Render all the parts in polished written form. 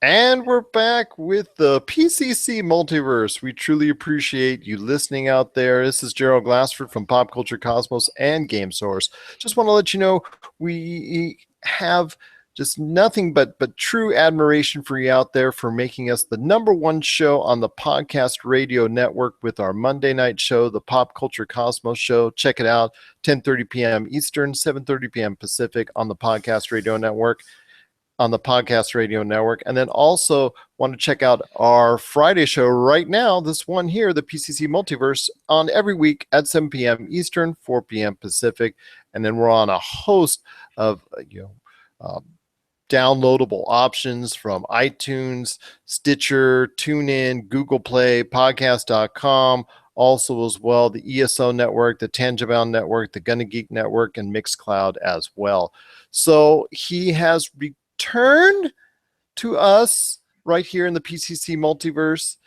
And we're back with the PCC Multiverse. We truly appreciate you listening out there. This is Gerald Glassford from Pop Culture Cosmos and Game Source. Just want to let you know we have just nothing but true admiration for you out there for making us the number one show on the podcast radio network with our Monday night show, the Pop Culture Cosmos Show. Check it out, 10:30 p.m. Eastern, 7:30 p.m. Pacific on the podcast radio network. And then also want to check out our Friday show right now, this one here, the PCC Multiverse, on every week at 7 p.m. Eastern, 4 p.m. Pacific. And then we're on a host of downloadable options from iTunes, Stitcher, TuneIn, Google Play, podcast.com, also as well the ESO network, the Tangibound network, the Gonna Geek network, and Mixcloud as well. So he has returned to us right here in the PCC Multiverse.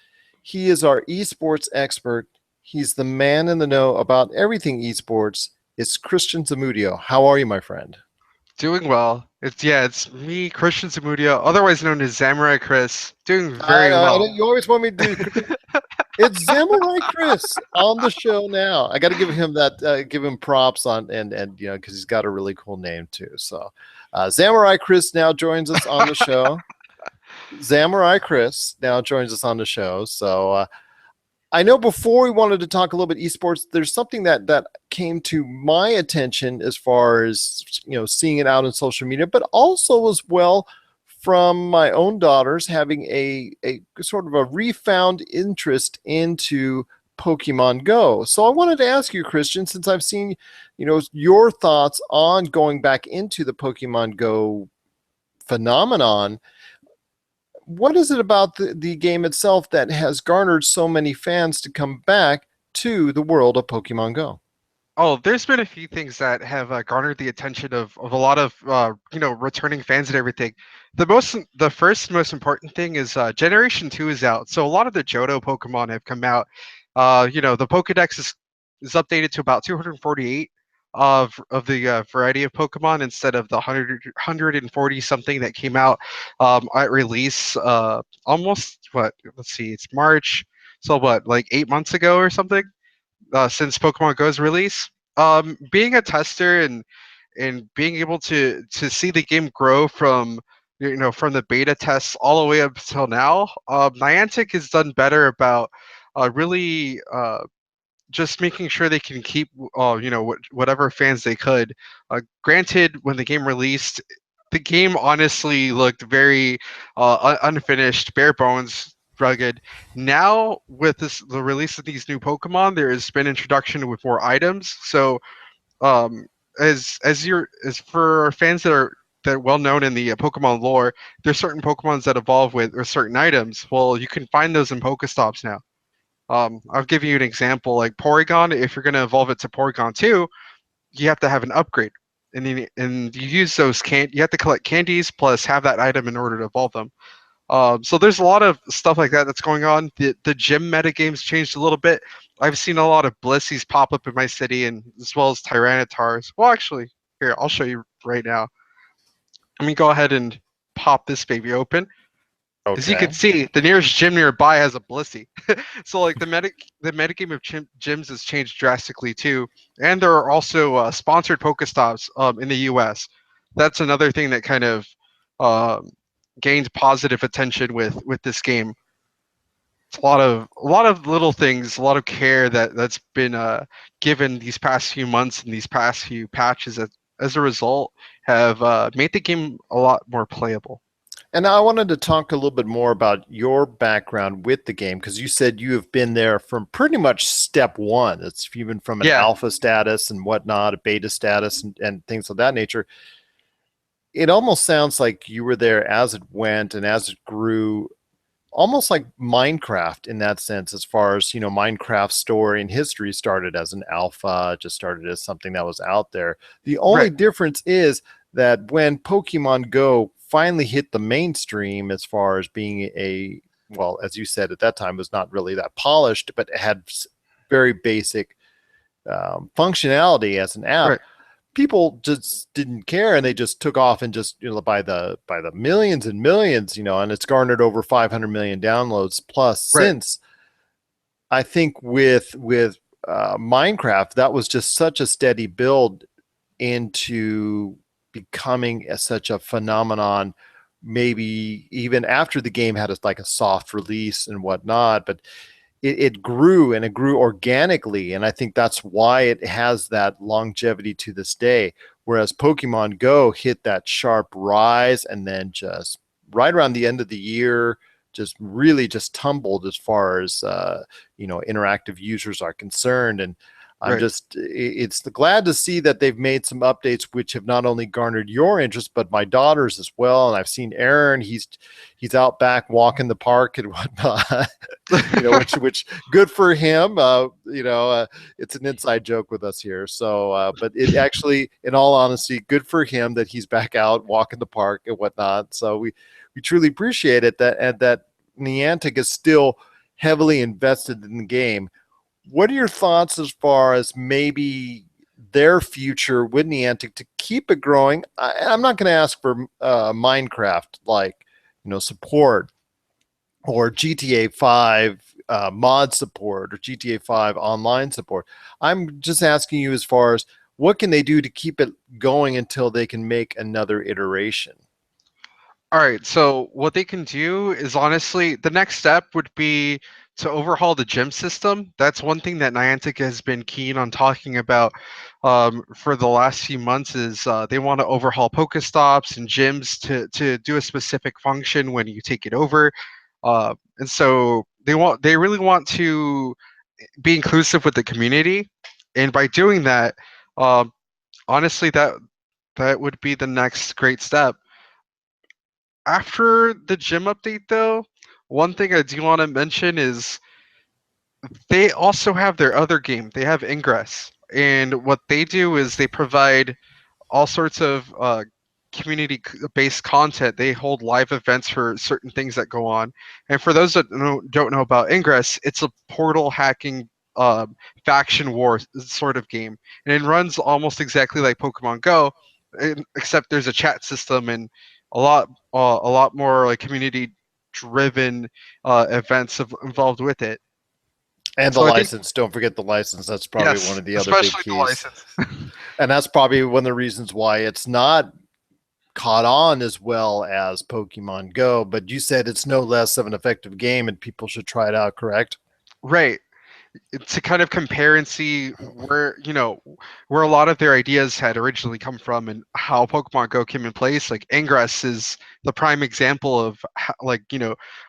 He is our esports expert. He's the man in the know about everything esports. It's Cristian Zamudio. How are you, my friend? Doing well. It's me, Cristian Zamudio, otherwise known as Samurai Chris. Doing I very know. well. You always want me to do. It's Samurai Chris on the show now. I got to give him that. Give him props on and because he's got a really cool name too. So, Samurai Chris now joins us on the show. Samurai Chris now joins us on the show. So I know before we wanted to talk a little bit esports, there's something that came to my attention as far as seeing it out in social media, but also as well from my own daughters having a sort of a refound interest into Pokemon Go. So I wanted to ask you, Cristian, since I've seen your thoughts on going back into the Pokemon Go phenomenon, what is it about the game itself that has garnered so many fans to come back to the world of Pokemon Go? Oh, there's been a few things that have garnered the attention of a lot of returning fans and everything. The first most important thing is Generation 2 is out, so a lot of the Johto Pokemon have come out. The Pokedex is updated to about 248 of the variety of Pokemon instead of the 140 something that came out at release almost what let's see, it's March, so what, like 8 months ago or something, since Pokemon Go's release. Being a tester and being able to see the game grow from from the beta tests all the way up till now, Niantic has done better about really just making sure they can keep whatever fans they could. Granted, when the game released, the game honestly looked very unfinished, bare bones, rugged. Now with the release of these new Pokemon, there has been introduction with more items. So um, as for fans that are well known in the Pokemon lore, there's certain Pokemons that evolve with certain items. Well, you can find those in Pokestops now. I'll give you an example. Like Porygon, if you're going to evolve it to Porygon 2, you have to have an upgrade. And you use those you have to collect candies plus have that item in order to evolve them. So there's a lot of stuff like that that's going on. The gym meta game's changed a little bit. I've seen a lot of Blissies pop up in my city, and as well as Tyrannitars. Well, actually, here I'll show you right now. Let me go ahead and pop this baby open. As you can Okay. see, the nearest gym nearby has a Blissey. So like the metagame of gyms has changed drastically too, and there are also sponsored Pokestops in the U.S. That's another thing that kind of um, gained positive attention with this game. It's a lot of little things, a lot of care that's been given these past few months and these past few patches that, as a result, have made the game a lot more playable. And I wanted to talk a little bit more about your background with the game because you said you have been there from pretty much step one. It's even from an Yeah, alpha status and whatnot, a beta status, and things of that nature. It almost sounds like you were there as it went and as it grew, almost like Minecraft in that sense, as far as, Minecraft's story and history started as an alpha, just started as something that was out there. The only right. difference is that when Pokemon Go finally hit the mainstream as far as being well, as you said, at that time, it was not really that polished, but it had very basic functionality as an app. Right. people just didn't care, and they just took off and just, by the millions and millions, and it's garnered over 500 million downloads plus Right. since. I think with Minecraft, that was just such a steady build into becoming such a phenomenon. Maybe even after the game had like a soft release and whatnot, but it grew, and it grew organically, and I think that's why it has that longevity to this day. Whereas Pokemon Go hit that sharp rise, and then just right around the end of the year, just really just tumbled as far as interactive users are concerned. And I'm Right. just it's glad to see that they've made some updates which have not only garnered your interest but my daughter's as well. And I've seen Aaron; he's out back walking the park and whatnot. Which good for him. It's an inside joke with us here. So, but it actually, in all honesty, good for him that he's back out walking the park and whatnot. So we truly appreciate it that Niantic is still heavily invested in the game. What are your thoughts as far as maybe their future with Niantic to keep it growing? I'm not going to ask for Minecraft like support, or GTA 5 mod support, or GTA 5 online support. I'm just asking you as far as what can they do to keep it going until they can make another iteration? All right, so what they can do is honestly, the next step would be to overhaul the gym system. That's one thing that Niantic has been keen on talking about for the last few months. Is they want to overhaul Pokestops and gyms to do a specific function when you take it over, and so they really want to be inclusive with the community, and by doing that, um, honestly, that would be the next great step. After the gym update, though, one thing I do want to mention is they also have their other game. They have Ingress, and what they do is they provide all sorts of community-based content. They hold live events for certain things that go on. And for those that don't know about Ingress, it's a portal hacking faction war sort of game, and it runs almost exactly like Pokemon Go, except there's a chat system and a lot more like community-driven events involved with it. And the So I think license. Don't forget the license. That's probably one yes, of the other big especially the keys. license. And that's probably one of the reasons why it's not caught on as well as Pokemon Go. But you said it's no less of an effective game and people should try it out, correct? Right. To kind of compare and see where where a lot of their ideas had originally come from and how Pokemon Go came in place. Like Ingress is the prime example of like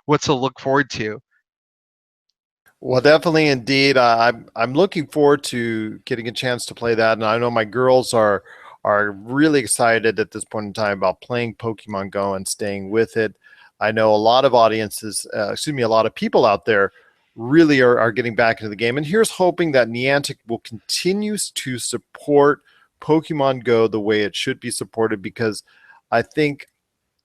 what to look forward to. Well, definitely, indeed. I'm looking forward to getting a chance to play that, and I know my girls are really excited at this point in time about playing Pokemon Go and staying with it. I know a lot of audiences, excuse me, a lot of people out there really are getting back into the game, and here's hoping that Niantic will continue to support Pokemon Go the way it should be supported, because I think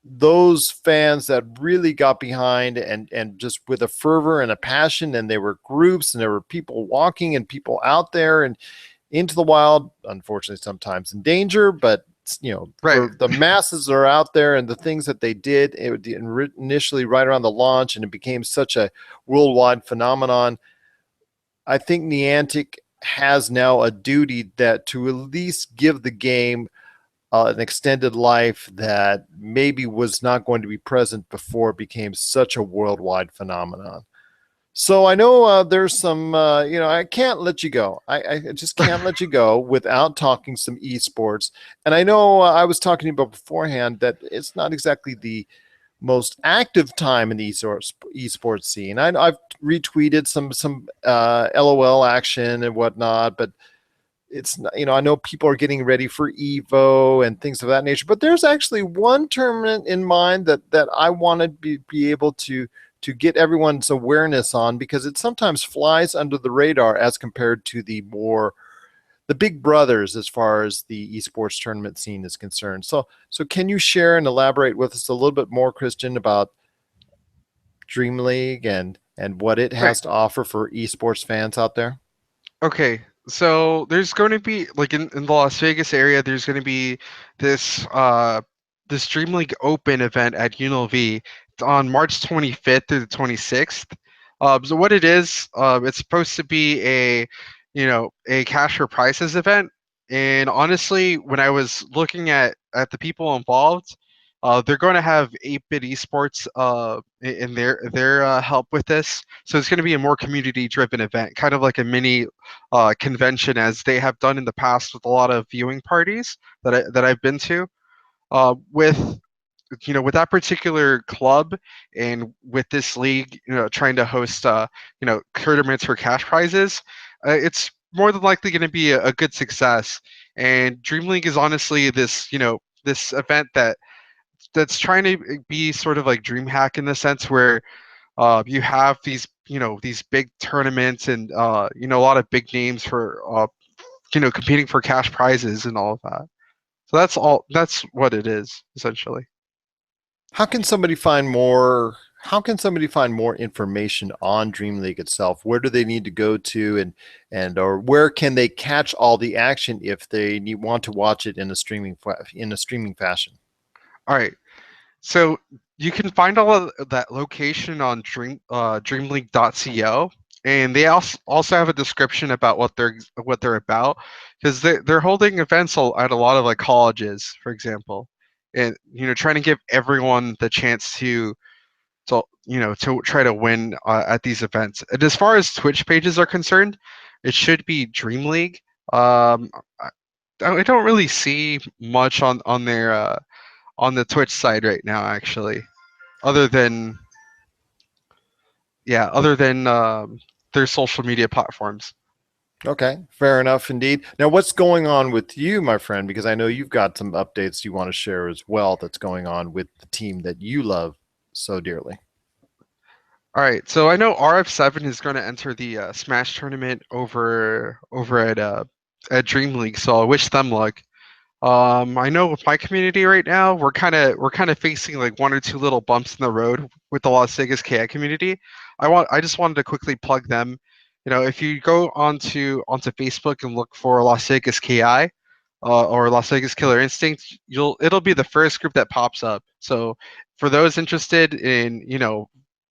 those fans that really got behind and just with a fervor and a passion, and there were groups and there were people walking and people out there and into the wild, unfortunately sometimes in danger, but Right. for the masses that are out there, and the things that they did initially right around the launch, and it became such a worldwide phenomenon. I think Niantic has now a duty that to at least give the game an extended life that maybe was not going to be present before it became such a worldwide phenomenon. So I know there's some, I can't let you go. I just can't let you go without talking some esports. And I know I was talking about beforehand that it's not exactly the most active time in the esports scene. I've retweeted some LOL action and whatnot, but it's I know people are getting ready for Evo and things of that nature, but there's actually one tournament in mind that I want to be able to get everyone's awareness on, because it sometimes flies under the radar as compared to the big brothers as far as the esports tournament scene is concerned. So can you share and elaborate with us a little bit more, Christian, about Dream League and what it Right. has to offer for esports fans out there? Okay. So there's going to be like in the Las Vegas area, there's going to be this this Dream League Open event at UNLV on March 25th through the 26th. So what it is, it's supposed to be a a cash for prizes event. And honestly, when I was looking at the people involved, they're going to have 8-bit esports in their help with this. So it's going to be a more community driven event, kind of like a mini convention as they have done in the past with a lot of viewing parties that I've been to. With with that particular club and with this league, trying to host tournaments for cash prizes, it's more than likely going to be a good success. And Dream League is honestly this this event that's trying to be sort of like DreamHack in the sense where you have these these big tournaments and a lot of big names for competing for cash prizes and all of that. So that's what it is essentially. How can somebody find more? How can somebody find more information on Dream League itself? Where do they need to go to, and or where can they catch all the action if they want to watch it in a streaming fashion? All right. So you can find all of that location on dreamleague.co, and they also have a description about what they're about, because they're holding events at a lot of like colleges, for example, and trying to give everyone the chance to try to win at these events. And as far as Twitch pages are concerned, it should be Dream League. I I don't really see much on their on the Twitch side right now, actually, other than their social media platforms. Okay, fair enough indeed. Now, what's going on with you, my friend? Because I know you've got some updates you want to share as well that's going on with the team that you love so dearly. All right, so I know RF7 is going to enter the Smash tournament over at Dream League, so I wish them luck. I know with my community right now, we're kind of facing like one or two little bumps in the road with the Las Vegas KI community. I just wanted to quickly plug them. If you go onto Facebook and look for Las Vegas KI or Las Vegas Killer Instinct, it'll be the first group that pops up. So for those interested in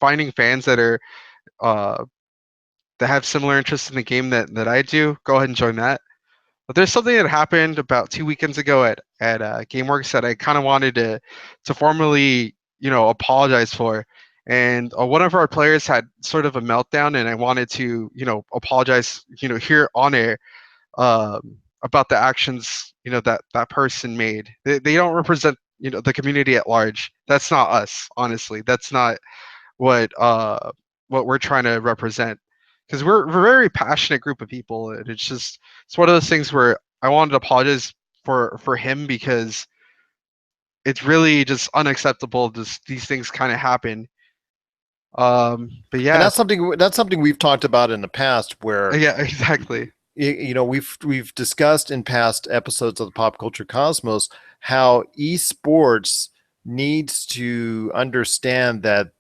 finding fans uh, that have similar interests in the game that I do, go ahead and join that. But there's something that happened about 2 weekends ago at GameWorks that I kind of wanted to formally apologize for. And one of our players had sort of a meltdown, and I wanted to apologize here on air about the actions that person made. They don't represent the community at large. That's not us, honestly. That's not what we're trying to represent, because we're a very passionate group of people, and it's one of those things where I wanted to apologize for him, because it's really just unacceptable just these things kind of happen. But And yeah, that's something we've talked about in the past, where yeah, exactly. we've discussed in past episodes of the Pop Culture Cosmos how esports needs to understand that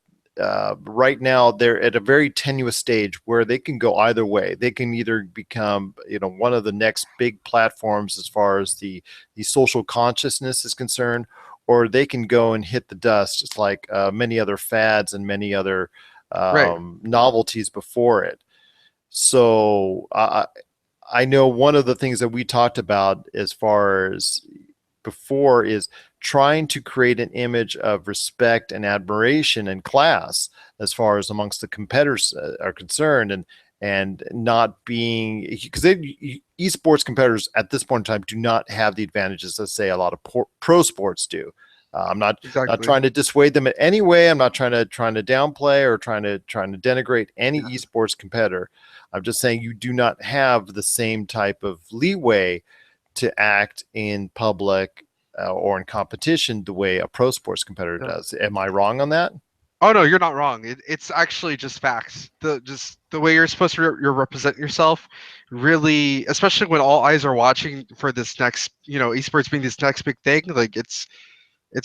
right now they're at a very tenuous stage where they can go either way. They can either become one of the next big platforms as far as the social consciousness is concerned, or they can go and hit the dust just like many other fads and many other Right. novelties before it. So I know one of the things that we talked about as far as before is trying to create an image of respect and admiration and class as far as amongst the competitors are concerned, and not being, because esports competitors at this point in time do not have the advantages that say a lot of pro sports do. I'm not Exactly. trying to dissuade them in any way. I'm not trying to downplay or trying to denigrate any Yeah. esports competitor. I'm just saying you do not have the same type of leeway to act in public or in competition the way a pro sports competitor Yeah. does. Am I wrong on that? Oh no, you're not wrong. It's actually just facts. The way you're supposed to represent yourself, really, especially when all eyes are watching for this next, esports being this next big thing. Like it's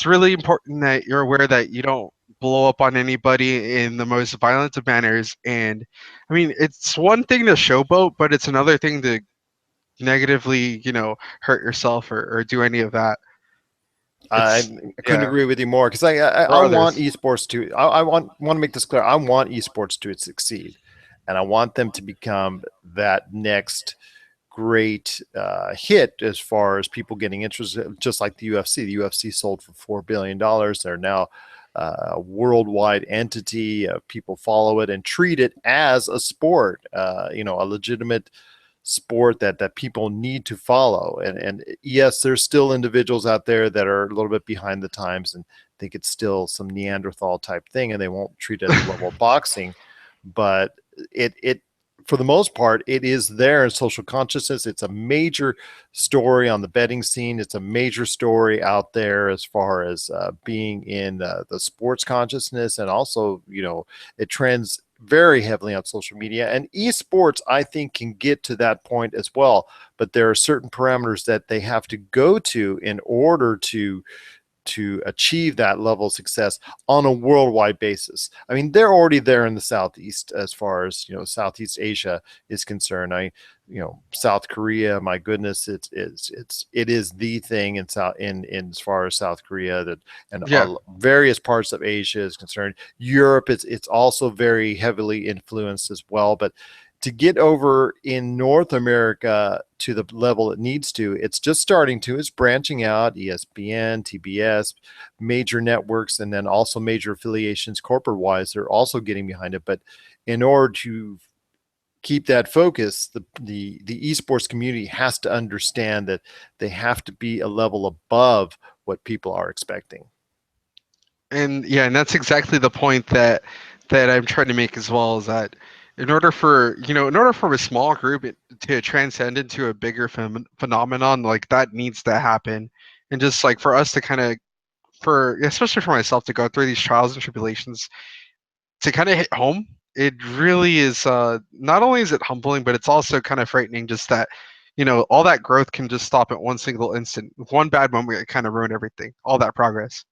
really important that you're aware that you don't blow up on anybody in the most violent of manners. And I mean, it's one thing to showboat, but it's another thing to negatively, hurt yourself or do any of that. I It's couldn't yeah, agree with you more because I or want others. esports to I want to make this clear. I want esports to succeed, and I want them to become that next great hit as far as people getting interested. Just like the UFC, the UFC sold for $4 billion. They're now a worldwide entity. People follow it and treat it as a sport. A legitimate sport that people need to follow. And yes, there's still individuals out there that are a little bit behind the times and think it's still some Neanderthal type thing, and they won't treat it at the level of boxing. But it for the most part, it is there in social consciousness. It's a major story on the betting scene. It's a major story out there as far as being in the sports consciousness, and also, it trends very heavily on social media. And esports, I think, can get to that point as well. But there are certain parameters that they have to go to in order to achieve that level of success on a worldwide basis. I mean, they're already there in the Southeast as far as, Southeast Asia is concerned. South Korea, my goodness, it is the thing in as far as South Korea, that and Yeah, various parts of Asia is concerned. Europe, it's also very heavily influenced as well. But to get over in North America to the level it needs to, it's just starting to. It's branching out. ESPN, TBS, major networks, and then also major affiliations, corporate wise, they're also getting behind it. But in order to keep that focus, the esports community has to understand that they have to be a level above what people are expecting. and that's exactly the point that I'm trying to make as well. Is that in order for a small group to transcend into a bigger phenomenon, like that needs to happen, and just like for us to kind of for especially for myself to go through these trials and tribulations to kind of hit home. It really is. Not only is it humbling, but it's also kind of frightening. Just that, all that growth can just stop at one single instant. One bad moment, it kind of ruin everything. All that progress.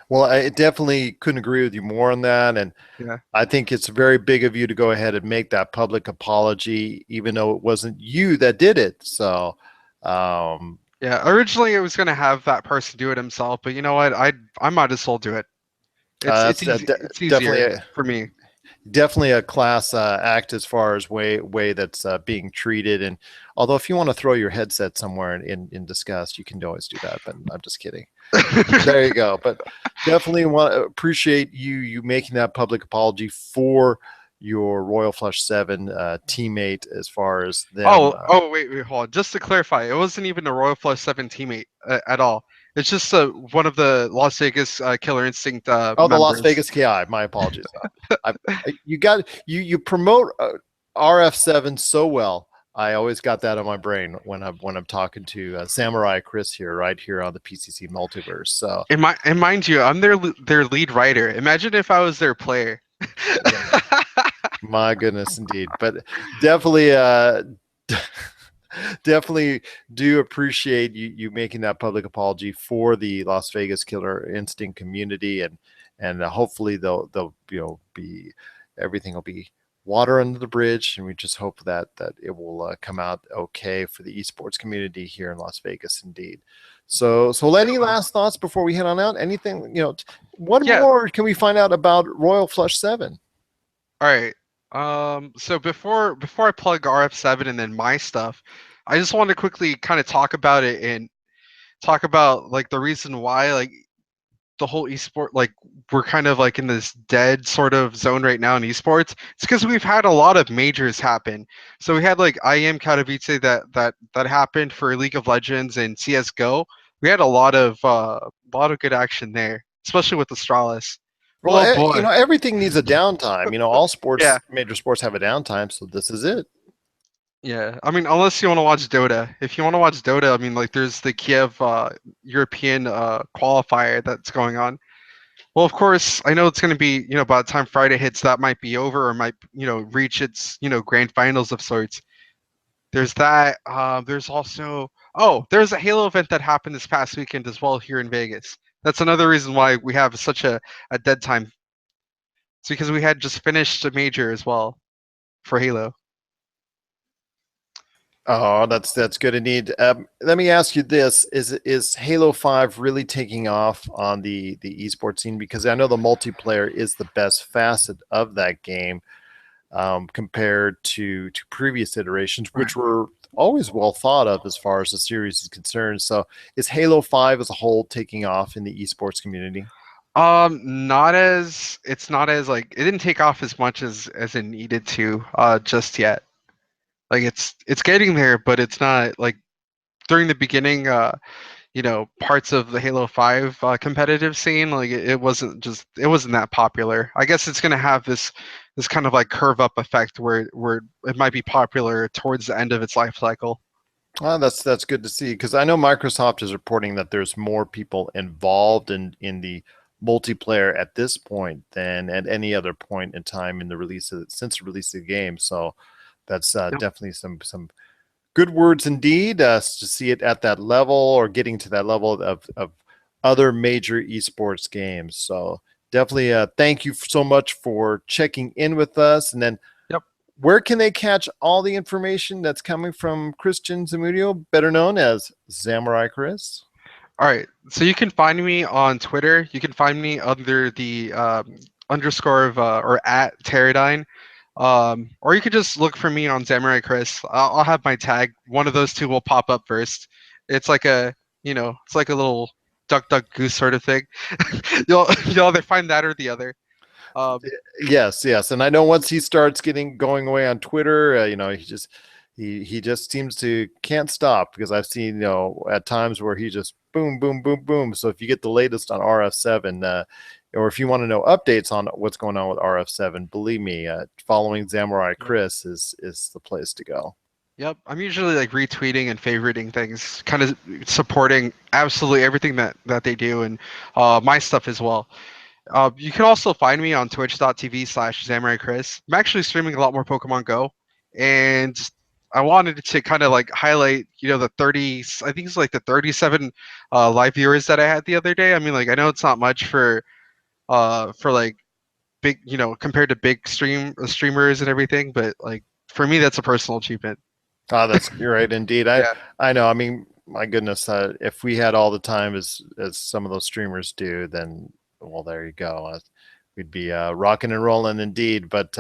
Well, I definitely couldn't agree with you more on that. And Yeah. I think it's very big of you to go ahead and make that public apology, even though it wasn't you that did it. So, um, Yeah. Originally, I was gonna have that person do it himself, but you know what? I might as well do it. It's that's easy. It's definitely easier for me. a class act as far as way that's being treated. And although if you want to throw your headset somewhere in disgust, you can always do that. But I'm just kidding. There you go. But definitely want to appreciate you making that public apology for your Royal Flush 7 teammate as far as them. Wait, hold on. Just to clarify, it wasn't even a Royal Flush 7 teammate at all. It's just one of the Las Vegas Killer Instinct Oh, the Las members. Vegas KI. My apologies. You got you promote RF7 so well. I always got that on my brain when I'm talking to Samurai Chris here, right here on the PCC Multiverse. So And mind you, I'm their lead writer. Imagine if I was their player. yeah, my goodness, indeed. But definitely, definitely do appreciate you making that public apology for the Las Vegas Killer Instinct community, and hopefully they'll be everything will be water under the bridge, and we just hope that it will come out okay for the esports community here in Las Vegas, indeed. So any last thoughts before we head on out? Anything, what Yeah. more can we find out about Royal Flush 7? All right. So before I plug RF7 and then my stuff, I just want to quickly kind of talk about it and talk about like the reason why like the whole esport like we're kind of like in this dead sort of zone right now in esports. It's because we've had a lot of majors happen. So we had like IEM Katowice that happened for League of Legends and CS:GO. We had a lot of good action there, especially with Astralis. Well, Oh boy. everything needs a downtime. All Yeah. major sports have a downtime, so this is it. Yeah, I mean, unless you want to watch Dota. If you want to watch Dota, I mean, like, there's the Kiev European qualifier that's going on. Well, of course, I know it's going to be, by the time Friday hits, that might be over or might, reach its, grand finals of sorts. There's that. There's also, there's a Halo event that happened this past weekend as well here in Vegas. That's another reason why we have such a dead time. It's because we had just finished a major as well for Halo. Oh, that's good indeed. Let me ask you this: is Halo 5 really taking off on the esports scene? Because I know the multiplayer is the best facet of that game, compared to previous iterations, Right. which were always well thought of as far as the series is concerned. So, is Halo 5 as a whole taking off in the esports community? Not as it's not as like it didn't take off as much as it needed to just yet. Like it's getting there, but it's not like during the beginning parts of the Halo 5 competitive scene, like it wasn't that popular. I guess it's gonna have this kind of like curve up effect where it might be popular towards the end of its life cycle. That's good to see because I know Microsoft is reporting that there's more people involved in the multiplayer at this point than at any other point in time in the release of since the release of the game. So that's Yep. definitely some good words indeed, to see it at that level or getting to that level of other major esports games. So definitely thank you so much for checking in with us. And then Yep. where can they catch all the information that's coming from Cristian Zamudio, better known as Samurai Chris? All right. So you can find me on Twitter. You can find me under the underscore of or at Pterodyne. Or you could just look for me on Samurai Chris. I'll have my tag. One of those two will pop up first. It's like it's like a little duck duck goose sort of thing. You'll either find that or the other. Um, Yes, yes, and I know once he starts getting going away on Twitter, he just seems to can't stop because I've seen at times where he just boom boom boom boom. So if you get the latest on RF7, or if you want to know updates on what's going on with RF7, believe me, following Samurai yep. Chris is the place to go. Yep. I'm usually like retweeting and favoriting things, kind of supporting absolutely everything that they do and my stuff as well. You can also find me on twitch.tv/Samurai Chris. I'm actually streaming a lot more Pokemon Go, and I wanted to kind of like highlight, the 30, I think it's like the 37 live viewers that I had the other day. I mean, like I know it's not much for like big, compared to big streamers and everything, but like for me, that's a personal achievement. Ah, that's you're right indeed. I Yeah. I know. I mean, my goodness, if we had all the time as some of those streamers do, then well, there you go. We'd be rocking and rolling indeed. But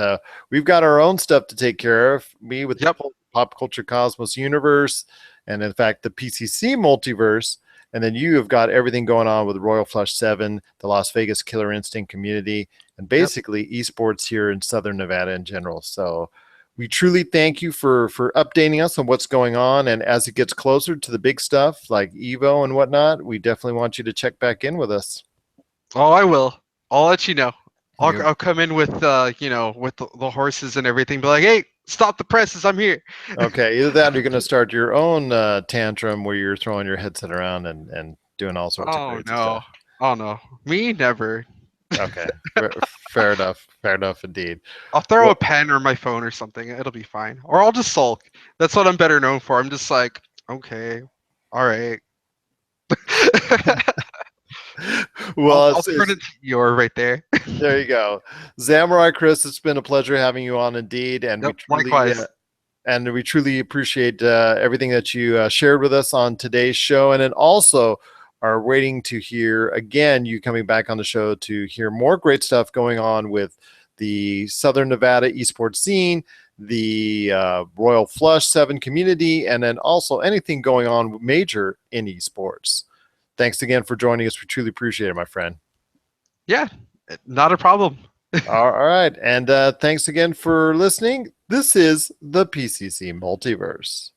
we've got our own stuff to take care of. Me with the Yep. Pop Culture Cosmos universe, and in fact the PCC multiverse. And then you have got everything going on with Royal Flush 7, the Las Vegas Killer Instinct community, and Yep. basically esports here in Southern Nevada in general. So we truly thank you for updating us on what's going on. And as it gets closer to the big stuff like Evo and whatnot, we definitely want you to check back in with us. Oh, I will. I'll let you know. You I'll come in with with the horses and everything. Be like, hey, stop the presses. I'm here. okay? Either that, or you're going to start your own tantrum where you're throwing your headset around and doing all sorts of Oh crazy no. stuff. Oh no. Me never. Okay, fair enough. Fair enough indeed. I'll throw a Well, pen or my phone or something. It'll be fine. Or I'll just sulk. That's what I'm better known for. I'm just like, okay, all right. well, I'll turn it's into Eeyore right there. there you go, Samurai Chris. It's been a pleasure having you on, indeed, and Yep. Likewise. we truly appreciate everything that you shared with us on today's show, and then also are waiting to hear again you coming back on the show to hear more great stuff going on with the Southern Nevada esports scene, the Royal Flush 7 community, and then also anything going on major in esports. Thanks again for joining us. We truly appreciate it, my friend. Yeah. Not a problem. All right. And thanks again for listening. This is the PCC Multiverse.